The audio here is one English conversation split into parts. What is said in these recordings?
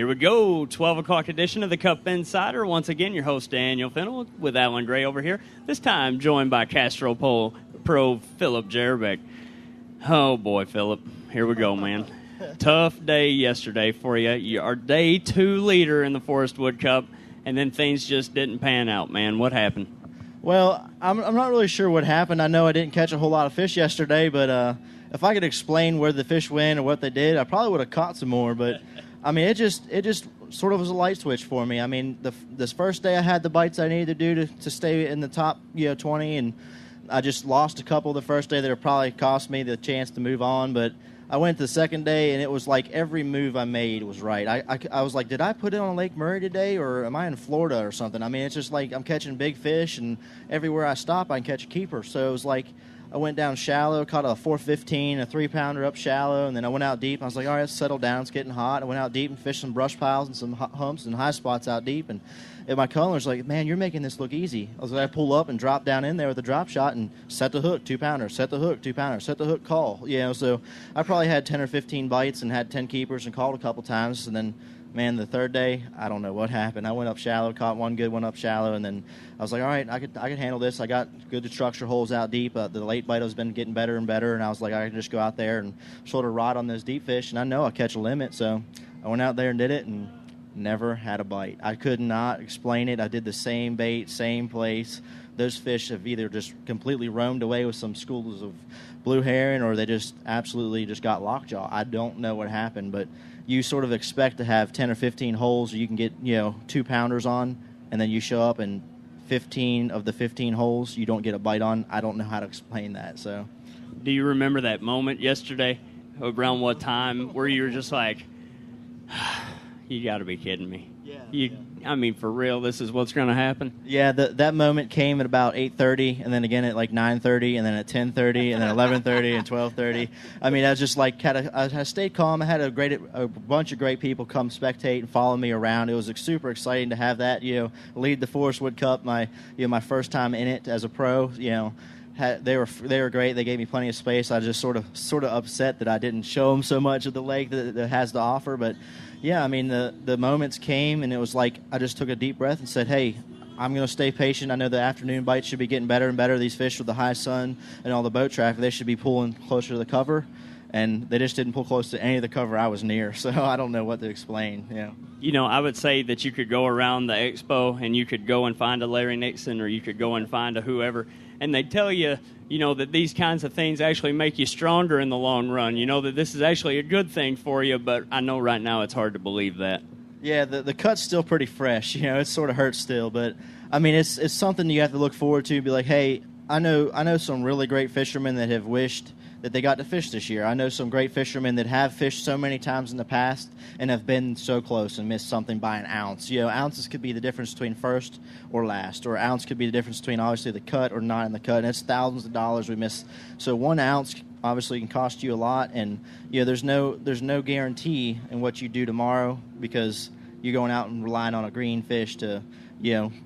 Here we go, 12 o'clock edition of the Cup Insider. Once again, your host, Daniel Fennel, with Alan Gray over here. This time joined by Castro Pro Philip Jerbeck. Oh, boy, Philip. Here we go, man. Tough day yesterday for you. You are day 2 leader in the Forrest Wood Cup, and then things just didn't pan out, man. What happened? Well, I'm not really sure what happened. I know I didn't catch a whole lot of fish yesterday, but if I could explain where the fish went or what they did, I probably would have caught some more, but... I mean, it just sort of was a light switch for me. I mean, this first day I had the bites I needed to do to stay in the top 20, and I just lost a couple the first day that would probably cost me the chance to move on. But I went to the second day, and it was like every move I made was right. I was like, did I put it on Lake Murray today, or am I in Florida or something? I mean, it's just like I'm catching big fish, and everywhere I stop, I can catch a keeper. So it was like I went down shallow, caught a 415, a 3-pounder up shallow, and then I went out deep. I was like, all right, let's settle down. It's getting hot. I went out deep and fished some brush piles and some humps and high spots out deep. And my color's like, man, you're making this look easy. I was like, I pull up and drop down in there with a drop shot and set the hook, 2-pounder, set the hook, 2-pounder, set the hook, call. So I probably had 10 or 15 bites and had 10 keepers and called a couple times. And then, man, the third day, I don't know what happened. I went up shallow, caught one good one up shallow, and then I was like, all right, I could handle this. I got good structure holes out deep. The late bite has been getting better and better, and I was like, I can just go out there and sort of rod on those deep fish, and I know I catch a limit. So I went out there and did it, and never had a bite. I could not explain it. I did the same bait, same place. Those fish have either just completely roamed away with some schools of blue herring, or they just absolutely just got lockjaw. I don't know what happened, but you sort of expect to have 10 or 15 holes you can get 2-pounders on, and then you show up and 15 of the 15 holes you don't get a bite on. I don't know how to explain that. So, do you remember that moment yesterday, around what time, where you were just like, you got to be kidding me? Yeah. I mean, for real, this is what's going to happen? Yeah, that moment came at about 8:30, and then again at like 9:30, and then at 10:30, and then 11:30, and 12:30. I mean, I was just like, I stayed calm. I had a bunch of great people come spectate and follow me around. It was super exciting to have that, lead the Forrest Wood Cup, my first time in it as a pro, They were great. They gave me plenty of space. I was just sort of upset that I didn't show them so much of the lake that has to offer. But yeah, I mean the moments came, and it was like I just took a deep breath and said, "Hey, I'm going to stay patient. I know the afternoon bites should be getting better and better. These fish with the high sun and all the boat traffic, they should be pulling closer to the cover." And they just didn't pull close to any of the cover I was near, so I don't know what to explain. I would say that you could go around the expo and you could go and find a Larry Nixon, or you could go and find a whoever, and they tell you, that these kinds of things actually make you stronger in the long run. That this is actually a good thing for you, but I know right now it's hard to believe that. Yeah, the cut's still pretty fresh. It sort of hurts still, but I mean it's something you have to look forward to. Be like, hey, I know some really great fishermen that have wished that they got to fish this year. I know some great fishermen that have fished so many times in the past and have been so close and missed something by an ounce. Ounces could be the difference between first or last, or ounce could be the difference between obviously the cut or not in the cut, and it's thousands of dollars we miss. So 1 ounce obviously can cost you a lot, and there's no guarantee in what you do tomorrow, because you're going out and relying on a green fish to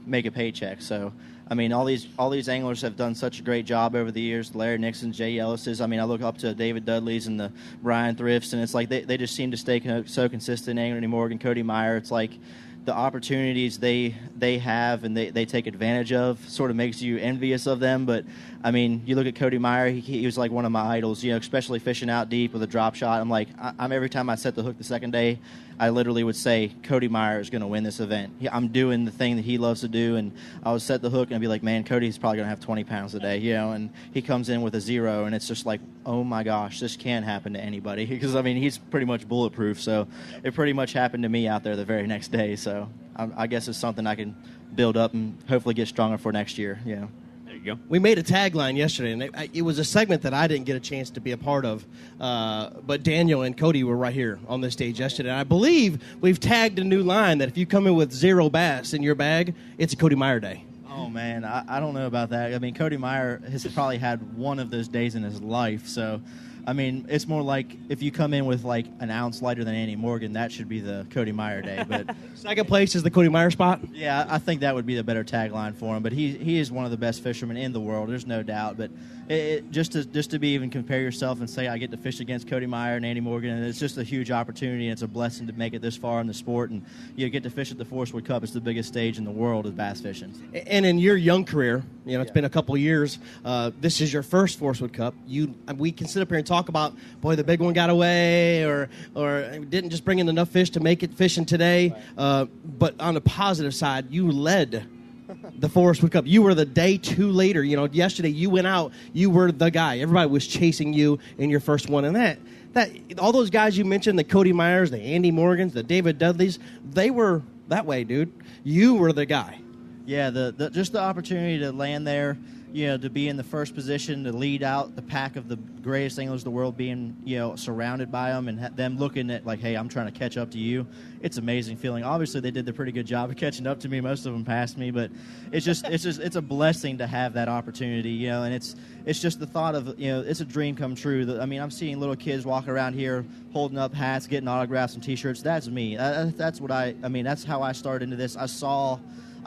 make a paycheck. So I mean, all these anglers have done such a great job over the years. Larry Nixon, Jay Ellis's. I mean, I look up to David Dudley's and the Brian Thrifts, and it's like they just seem to stay so consistent. Anthony Morgan, Cody Meyer. It's like the opportunities they have and they take advantage of sort of makes you envious of them. But I mean, you look at Cody Meyer, he was like one of my idols, especially fishing out deep with a drop shot. I'm like, I'm every time I set the hook the second day, I literally would say, Cody Meyer is going to win this event. I'm doing the thing that he loves to do, and I would set the hook and I'd be like, man, Cody's probably going to have 20 pounds a day, and he comes in with a 0, and it's just like, oh my gosh, this can happen to anybody, because I mean, he's pretty much bulletproof. So it pretty much happened to me out there the very next day. So I guess it's something I can build up and hopefully get stronger for next year. There you go. We made a tagline yesterday, and it was a segment that I didn't get a chance to be a part of, but Daniel and Cody were right here on this stage yesterday. And I believe we've tagged a new line that if you come in with 0 bass in your bag, it's a Cody Meyer day. Oh, man, I don't know about that. I mean, Cody Meyer has probably had one of those days in his life, so I mean, it's more like if you come in with like an ounce lighter than Andy Morgan, that should be the Cody Meyer day. But Second place is the Cody Meyer spot? yeah, I think that would be the better tagline for him. But he is one of the best fishermen in the world. There's no doubt. But just to be even compare yourself and say I get to fish against Cody Meyer and Andy Morgan, and it's just a huge opportunity. And it's a blessing to make it this far in the sport, and you get to fish at the Forrest Wood Cup. It's the biggest stage in the world of bass fishing. And in your young career, it's been a couple of years. This is your first Forrest Wood Cup. We can sit up here and talk about, boy, the big one got away, or didn't just bring in enough fish to make it fishing today. But on the positive side, you led the Forrest Wood Cup. You were the day 2 leader. Yesterday you went out, you were the guy. Everybody was chasing you in your first one, and that all those guys you mentioned, the Cody Myers, the Andy Morgans, the David Dudleys, they were that way, dude. You were the guy. Yeah, just the opportunity to land there, to be in the first position, to lead out the pack of the greatest anglers in the world, being, surrounded by them and them looking at like, hey, I'm trying to catch up to you. It's an amazing feeling. Obviously, they did a pretty good job of catching up to me. Most of them passed me, but it's a blessing to have that opportunity, and it's just the thought of, it's a dream come true. I'm seeing little kids walk around here holding up hats, getting autographs and T-shirts. That's me. That's what that's how I started into this. I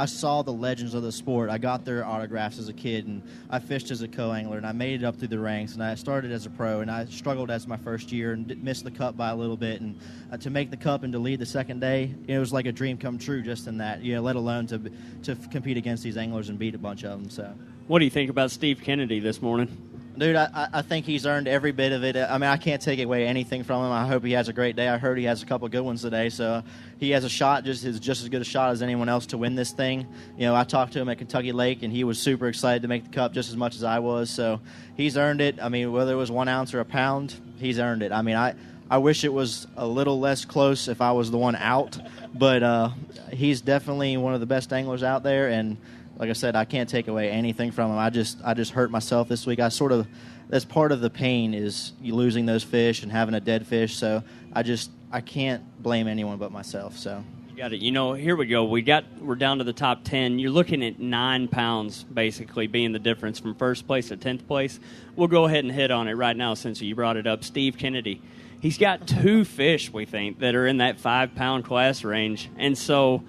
saw the legends of the sport. I got their autographs as a kid, and I fished as a co-angler, and I made it up through the ranks, and I started as a pro, and I struggled as my first year and missed the cup by a little bit, and to make the cup and to lead the second day, it was like a dream come true just in that, let alone to compete against these anglers and beat a bunch of them. So, what do you think about Steve Kennedy this morning? Dude, I think he's earned every bit of it. I can't take away anything from him. I hope he has a great day. I heard he has a couple good ones today, so he has a shot, just as good a shot as anyone else to win this thing. I talked to him at Kentucky Lake, and he was super excited to make the cup just as much as I was, so he's earned it. Whether it was 1 ounce or a pound, he's earned it. I wish it was a little less close if I was the one out, but he's definitely one of the best anglers out there, and like I said, I can't take away anything from him. I just hurt myself this week. That's part of the pain is you losing those fish and having a dead fish. So I can't blame anyone but myself. So you got it. Here we go. We're down to the top 10. You're looking at 9 pounds basically being the difference from first place to 10th place. We'll go ahead and hit on it right now since you brought it up. Steve Kennedy. He's got 2 fish, we think, that are in that 5-pound class range, and so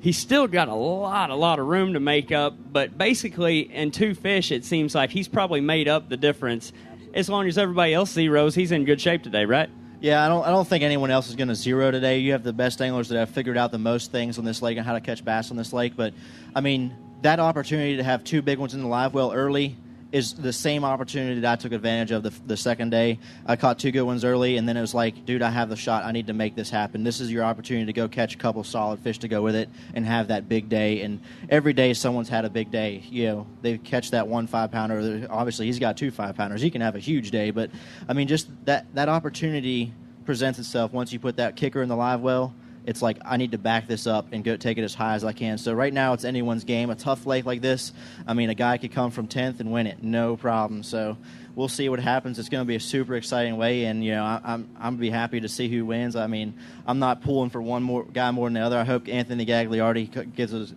he's still got a lot of room to make up, but basically in 2 fish, it seems like he's probably made up the difference. As long as everybody else zeroes, he's in good shape today, right? Yeah, I don't think anyone else is going to zero today. You have the best anglers that have figured out the most things on this lake and how to catch bass on this lake, but, that opportunity to have 2 big ones in the live well early is the same opportunity that I took advantage of the second day. I caught 2 good ones early, and then it was like, dude, I have the shot. I need to make this happen. This is your opportunity to go catch a couple solid fish to go with it and have that big day. And every day someone's had a big day. They catch that 1 5-pounder. Obviously, he's got 2 5-pounders. He can have a huge day. But, just that opportunity presents itself once you put that kicker in the live well. It's like, I need to back this up and go take it as high as I can. So right now it's anyone's game. A tough lake like this, a guy could come from 10th and win it, no problem. So we'll see what happens. It's going to be a super exciting way, and I'm going to be happy to see who wins. I'm not pulling for one more guy more than the other. I hope Anthony Gagliardi gives us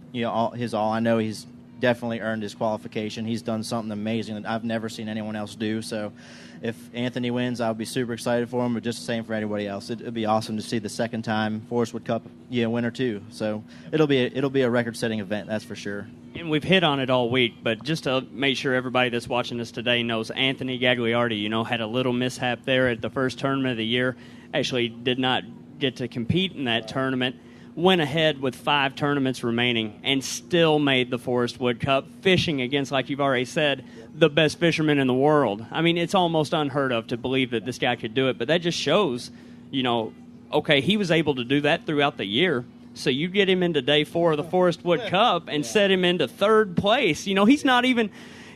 his all. I know he's definitely earned his qualification. He's done something amazing that I've never seen anyone else do. So if Anthony wins, I'll be super excited for him, but just the same for anybody else. It'd be awesome to see the second time Forrest Wood Cup winner too. So it'll be a record-setting event, that's for sure. And we've hit on it all week, but just to make sure everybody that's watching us today knows, Anthony Gagliardi, had a little mishap there at the first tournament of the year. Actually did not get to compete in that tournament. Went ahead with 5 tournaments remaining and still made the Forrest Wood Cup, fishing against, like you've already said, the best fisherman in the world. It's almost unheard of to believe that this guy could do it, but that just shows, okay, he was able to do that throughout the year. So you get him into day 4 of the Forrest Wood Cup and set him into 3rd place.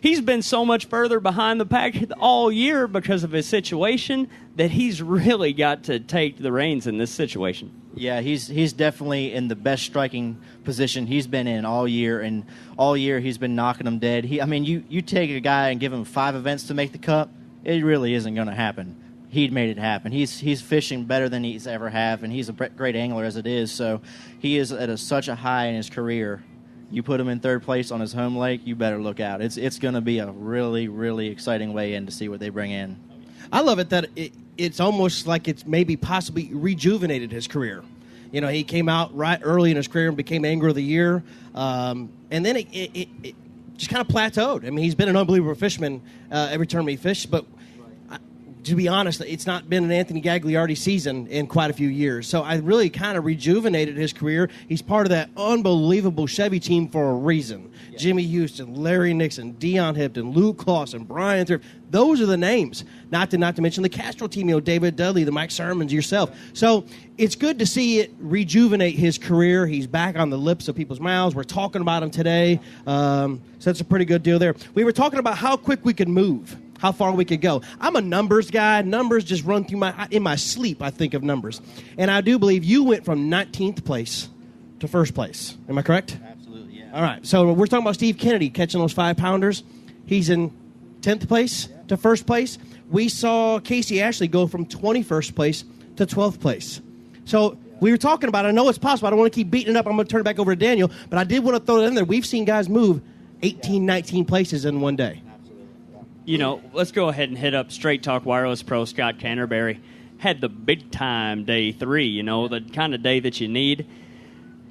He's been so much further behind the pack all year because of his situation that he's really got to take the reins in this situation. Yeah, he's definitely in the best striking position he's been in all year, and all year he's been knocking them dead. You take a guy and give him 5 events to make the cup, it really isn't going to happen. He'd made it happen. He's fishing better than he's ever have, and he's a great angler as it is. So he is at such a high in his career. You put him in 3rd place on his home lake, you better look out. It's going to be a really, really exciting way in to see what they bring in. I love it that it's almost like it's maybe possibly rejuvenated his career. You know, he came out right early in his career and became Angler of the Year, and then it just kind of plateaued. I mean, he's been an unbelievable fisherman every tournament he fished, but to be honest, it's not been an Anthony Gagliardi season in quite a few years. So I really kind of rejuvenated his career. He's part of that unbelievable Chevy team for a reason. Yeah. Jimmy Houston, Larry Nixon, Dion Hipton, Luke Clausen, Brian Thrift. Those are the names. Not to mention the Castrol team, David Dudley, the Mike Sermons, yourself. So it's good to see it rejuvenate his career. He's back on the lips of people's mouths. We're talking about him today. So that's a pretty good deal there. We were talking about how quick we could move. How far we could go. I'm a numbers guy. Numbers just run through in my sleep. I think of numbers, and I do believe you went from 19th place to first place. Am I correct? Absolutely, yeah. All right. So we're talking about Steve Kennedy catching those 5-pounders. He's in 10th place to first place. We saw Casey Ashley go from 21st place to 12th place. So we were talking about. I know it's possible. I don't want to keep beating it up. I'm going to turn it back over to Daniel, but I did want to throw it in there. We've seen guys move 18, 19 places in one day. You know, let's go ahead and hit up Straight Talk Wireless Pro Scott Canterbury. Had the big-time day 3, you know, the kind of day that you need.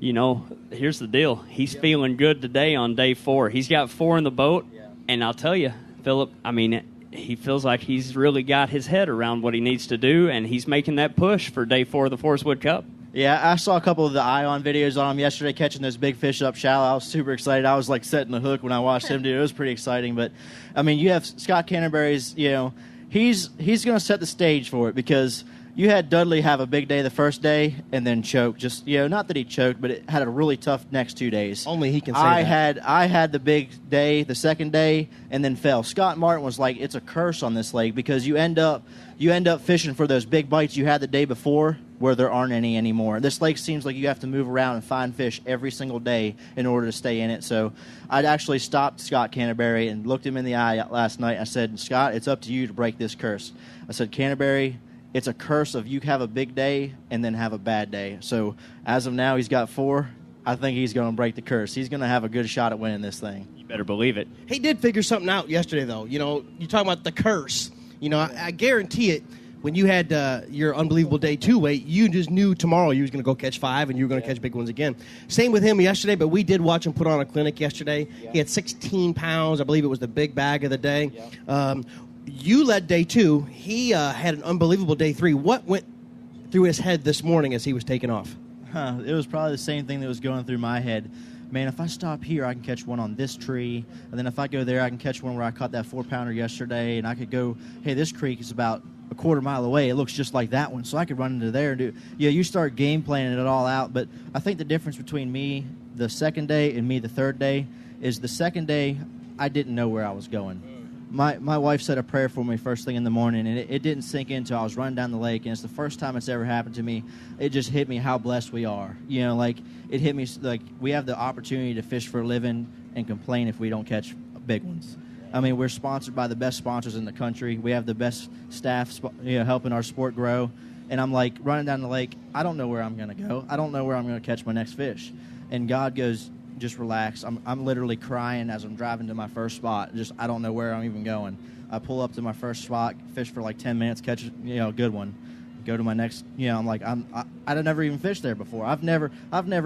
You know, here's the deal. He's feeling good today on day 4. He's got 4 in the boat, and I'll tell you, Philip, I mean, he feels like he's really got his head around what he needs to do, and he's making that push for day 4 of the Forrest Wood Cup. Yeah, I saw a couple of the Ion videos on him yesterday catching those big fish up shallow. I was super excited. I was like setting the hook when I watched him do it. It was pretty exciting. But, I mean, you have Scott Canterbury's, you know, he's going to set the stage for it because you had Dudley have a big day the first day and then choke. Just, you know, not that he choked, but it had a really tough next 2 days. Only he can say that. I had the big day the second day and then fell. Scott Martin was like, it's a curse on this lake because you end up fishing for those big bites you had the day before where there aren't any anymore. This lake seems like you have to move around and find fish every single day in order to stay in it. So I'd actually stopped Scott Canterbury and looked him in the eye last night. I said, Scott, it's up to you to break this curse. I said, Canterbury, it's a curse of you have a big day and then have a bad day. So as of now, he's got 4. I think he's going to break the curse. He's going to have a good shot at winning this thing. You better believe it. He did figure something out yesterday, though. You know, you're talking about the curse. You know, I guarantee it. When you had your unbelievable day 2 weight, you just knew tomorrow you was going to go catch 5 and you were going to catch big ones again. Same with him yesterday, but we did watch him put on a clinic yesterday. Yeah. He had 16 pounds. I believe it was the big bag of the day. Yeah. You led day 2. He had an unbelievable day 3. What went through his head this morning as he was taking off? It was probably the same thing that was going through my head. Man, if I stop here, I can catch one on this tree. And then if I go there, I can catch one where I caught that 4-pounder yesterday. And I could go, hey, this creek is about a quarter mile away. It looks just like that one. So I could run into there and do. Yeah, you start game planning it all out. But I think the difference between me the second day and me the third day is the second day, I didn't know where I was going. My wife said a prayer for me first thing in the morning, and it didn't sink in until I was running down the lake, and it's the first time it's ever happened to me. It just hit me how blessed we are. You know, like, it hit me like we have the opportunity to fish for a living and complain if we don't catch big ones. I mean, we're sponsored by the best sponsors in the country. We have the best staff, you know, helping our sport grow. And I'm like, running down the lake, I don't know where I'm going to go. I don't know where I'm going to catch my next fish. And God goes, just relax. I'm literally crying as I'm driving to my first spot. Just, I don't know where I'm even going. I pull up to my first spot, fish for like 10 minutes, catch, you know, a good one. Go to my next, you know, I'm like, I'd never even fished there before. I've never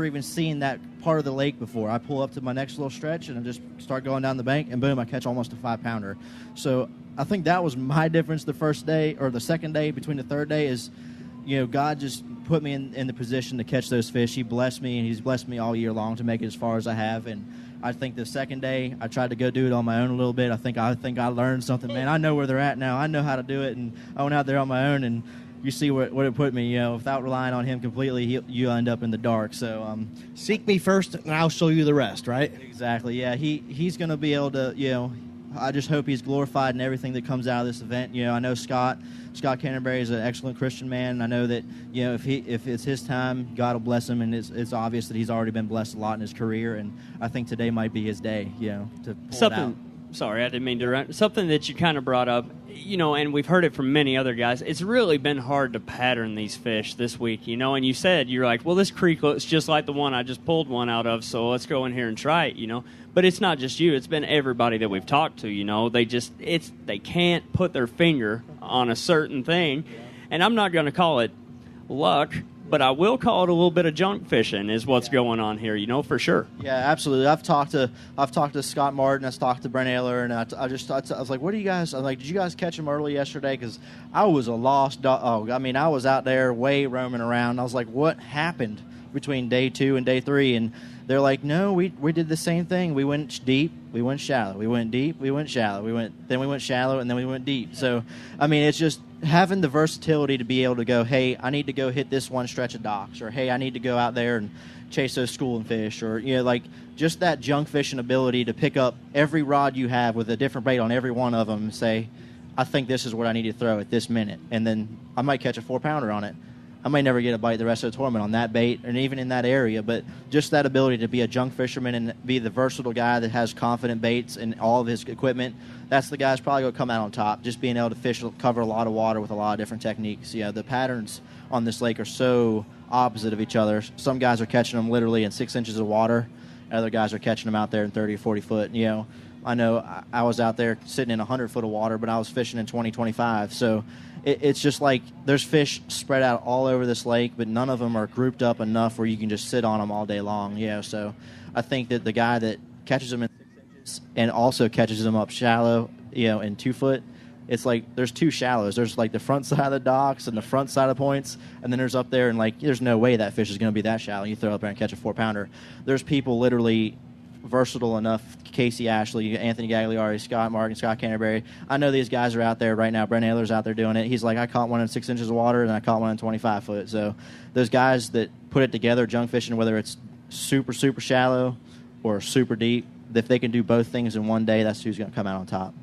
even seen that part of the lake before. I pull up to my next little stretch and I just start going down the bank, and boom, I catch almost a 5-pounder. So I think that was my difference the first day or the second day between the third day is, you know, God just put me in the position to catch those fish. He blessed me, and He's blessed me all year long to make it as far as I have. And I think the second day I tried to go do it on my own a little bit. I think I learned something, man. I know where they're at now. I know how to do it, and I went out there on my own, and you see what it put me. You know, without relying on Him completely, you end up in the dark. So seek me first, and I'll show you the rest. Right? Exactly. Yeah. He's going to be able to. You know, I just hope He's glorified in everything that comes out of this event. You know, I know Scott Canterbury is an excellent Christian man. I know that, you know, if it's his time, God will bless him, and it's obvious that he's already been blessed a lot in his career. And I think today might be his day. You know, to pull it out. Sorry, I didn't mean to run. Something that you kind of brought up, you know, and we've heard it from many other guys. It's really been hard to pattern these fish this week, you know. And you said, you're like, well, this creek looks just like the one I just pulled one out of, so let's go in here and try it, you know. But it's not just you. It's been everybody that we've talked to, you know. They can't put their finger on a certain thing. And I'm not going to call it luck, but I will call it a little bit of junk fishing is what's going on here, for sure. Yeah, absolutely. I've talked to Scott Martin, I've talked to Brent Ayler, and I was like, what do you guys? I was like, did you guys catch him early yesterday? Because I was a lost dog. I mean, I was out there way roaming around. I was like, what happened between day 2 and day 3? And they're like, no, we did the same thing. We went deep, we went shallow. We went deep, we went shallow. Then we went shallow, and then we went deep. So, I mean, it's just having the versatility to be able to go, hey, I need to go hit this one stretch of docks, or hey, I need to go out there and chase those schooling fish, or like just that junk fishing ability to pick up every rod you have with a different bait on every one of them and say, I think this is what I need to throw at this minute, and then I might catch a 4-pounder on it. I might never get a bite the rest of the tournament on that bait and even in that area, but just that ability to be a junk fisherman and be the versatile guy that has confident baits and all of his equipment, that's the guy's probably going to come out on top, just being able to fish, cover a lot of water with a lot of different techniques. Yeah, the patterns on this lake are so opposite of each other. Some guys are catching them literally in 6 inches of water. Other guys are catching them out there in 30 or 40 foot. I know I was out there sitting in 100 foot of water, but I was fishing in 20, 25. So it's just like there's fish spread out all over this lake, but none of them are grouped up enough where you can just sit on them all day long. So I think that the guy that catches them in 6 inches and also catches them up shallow, in 2 foot, it's like there's 2 shallows. There's like the front side of the docks and the front side of the points, and then there's up there, and like there's no way that fish is going to be that shallow. You throw it up there and catch a 4-pounder. There's people literally versatile enough, Casey Ashley, Anthony Gagliari, Scott Martin, Scott Canterbury. I know these guys are out there right now. Brent Ayler's out there doing it. He's like, I caught one in 6 inches of water, and I caught one in 25 foot. So those guys that put it together, junk fishing, whether it's super, super shallow or super deep, if they can do both things in one day, that's who's going to come out on top.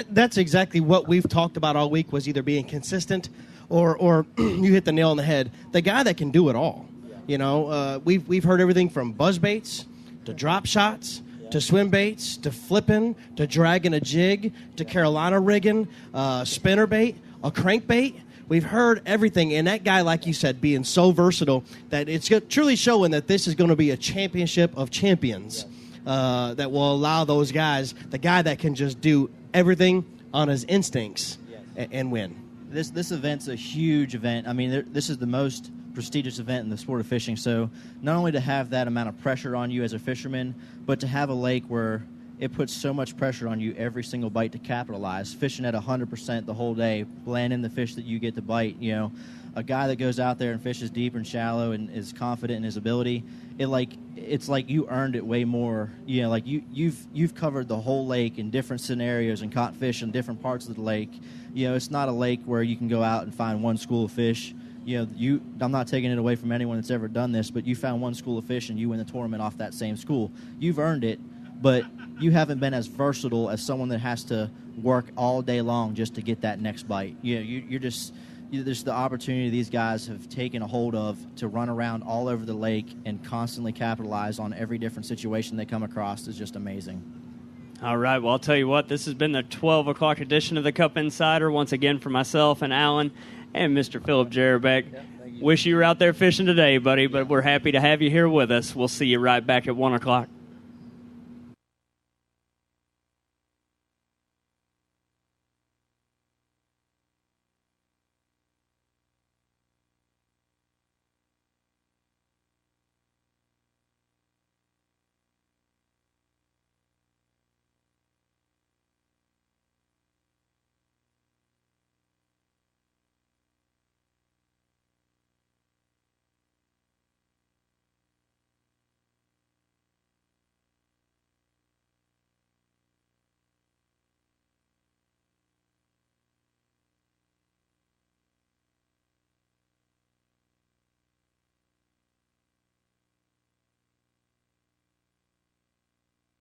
That's exactly what we've talked about all week, was either being consistent or you hit the nail on the head. The guy that can do it all. We've heard everything from buzz baits to drop shots, to swim baits, to flipping, to dragging a jig, to Carolina rigging, spinner bait, a crankbait. We've heard everything, and that guy, like you said, being so versatile that it's truly showing that this is going to be a championship of champions that will allow those guys, the guy that can just do everything on his instincts and win. This event's a huge event. I mean, this is the most prestigious event in the sport of fishing, so not only to have that amount of pressure on you as a fisherman, but to have a lake where it puts so much pressure on you every single bite to capitalize, fishing at 100% the whole day, landing the fish that you get to bite. A guy that goes out there and fishes deep and shallow and is confident in his ability, it's like you earned it way more. You've covered the whole lake in different scenarios and caught fish in different parts of the lake. It's not a lake where you can go out and find one school of fish. I'm not taking it away from anyone that's ever done this, but you found one school of fish and you win the tournament off that same school. You've earned it, but you haven't been as versatile as someone that has to work all day long just to get that next bite. There's the opportunity these guys have taken a hold of to run around all over the lake and constantly capitalize on every different situation they come across is just amazing. All right, well, I'll tell you what, this has been the 12 o'clock edition of the Cup Insider, once again for myself and Alan and Mr. Philip Jerbeck. Wish you were out there fishing today, buddy, but we're happy to have you here with us. We'll see you right back at 1 o'clock.